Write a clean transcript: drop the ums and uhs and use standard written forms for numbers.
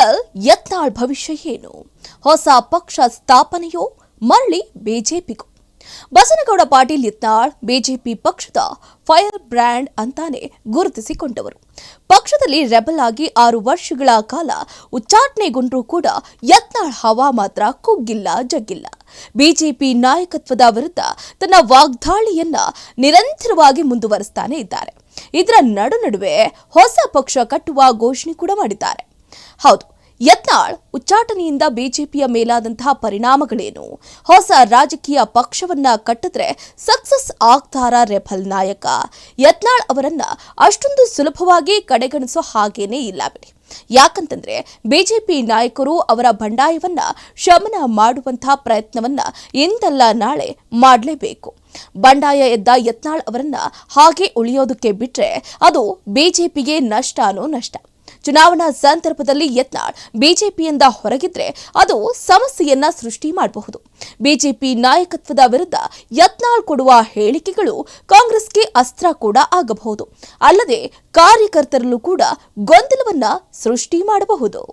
Well, Yatnal ಭವಿಷ್ಯ ಏನು? ಹೊಸ ಪಕ್ಷ ಸ್ಥಾಪನೆಯೋ ಮರಳಿ ಬಿಜೆಪಿಗೂ? ಬಸನಗೌಡ ಪಾಟೀಲ್ ಯತ್ನಾಳ್ ಬಿಜೆಪಿ ಪಕ್ಷದ ಫೈರ್ ಬ್ರ್ಯಾಂಡ್ ಅಂತಾನೆ ಗುರುತಿಸಿಕೊಂಡವರು. ಪಕ್ಷದಲ್ಲಿ ರೆಬಲ್ ಆಗಿ 6 ವರ್ಷಗಳ ಕಾಲ ಉಚ್ಚಾಟನೆಗೊಂಡರೂ ಕೂಡ ಯತ್ನಾಳ್ ಹವಾ ಮಾತ್ರ ಕುಗ್ಗಿಲ್ಲ ಜಗ್ಗಿಲ್ಲ. ಬಿಜೆಪಿ ನಾಯಕತ್ವದ ವಿರುದ್ಧ ತನ್ನ ವಾಗ್ದಾಳಿಯನ್ನ ನಿರಂತರವಾಗಿ ಮುಂದುವರಿಸ್ತಾನೆ ಇದ್ದಾರೆ. ಇದರ ನಡುವೆ ಹೊಸ ಪಕ್ಷ ಕಟ್ಟುವ ಘೋಷಣೆ ಕೂಡ ಮಾಡಿದ್ದಾರೆ. ಹೌದು, ಯತ್ನಾಳ್ ಉಚ್ಚಾಟನೆಯಿಂದ ಬಿಜೆಪಿಯ ಮೇಲಾದಂತಹ ಪರಿಣಾಮಗಳೇನು? ಹೊಸ ರಾಜಕೀಯ ಪಕ್ಷವನ್ನ ಕಟ್ಟಿದ್ರೆ ಸಕ್ಸಸ್ ಆಗ್ತಾರ ರೆಬಲ್ ನಾಯಕ? ಯತ್ನಾಳ್ ಅವರನ್ನ ಅಷ್ಟೊಂದು ಸುಲಭವಾಗಿ ಕಡೆಗಣಿಸೋ ಹಾಗೇನೇ ಇಲ್ಲ ಬಿಡಿ. ಯಾಕಂತಂದ್ರೆ ಬಿಜೆಪಿ ನಾಯಕರು ಅವರ ಬಂಡಾಯವನ್ನ ಶಮನ ಮಾಡುವಂತಹ ಪ್ರಯತ್ನವನ್ನ ಇಂದಲ್ಲ ನಾಳೆ ಮಾಡಲೇಬೇಕು. ಬಂಡಾಯ ಎದ್ದ ಯತ್ನಾಳ್ ಅವರನ್ನ ಹಾಗೆ ಉಳಿಯೋದಕ್ಕೆ ಬಿಟ್ರೆ ಅದು ಬಿಜೆಪಿಗೆ ನಷ್ಟನೋ ನಷ್ಟ. ಚುನಾವಣಾ ಸಂದರ್ಭದಲ್ಲಿ ಯತ್ನಾಳ್ ಬಿಜೆಪಿಯಿಂದ ಹೊರಗಿದ್ರೆ ಅದು ಸಮಸ್ಯೆಯನ್ನ ಸೃಷ್ಟಿ ಮಾಡಬಹುದು. ಬಿಜೆಪಿ ನಾಯಕತ್ವದ ವಿರುದ್ಧ ಯತ್ನಾಳ್ ಕೊಡುವ ಹೇಳಿಕೆಗಳು ಕಾಂಗ್ರೆಸ್ಗೆ ಅಸ್ತ್ರ ಕೂಡ ಆಗಬಹುದು. ಅಲ್ಲದೆ ಕಾರ್ಯಕರ್ತರಲ್ಲೂ ಕೂಡ ಗೊಂದಲವನ್ನ ಸೃಷ್ಟಿ ಮಾಡಬಹುದು.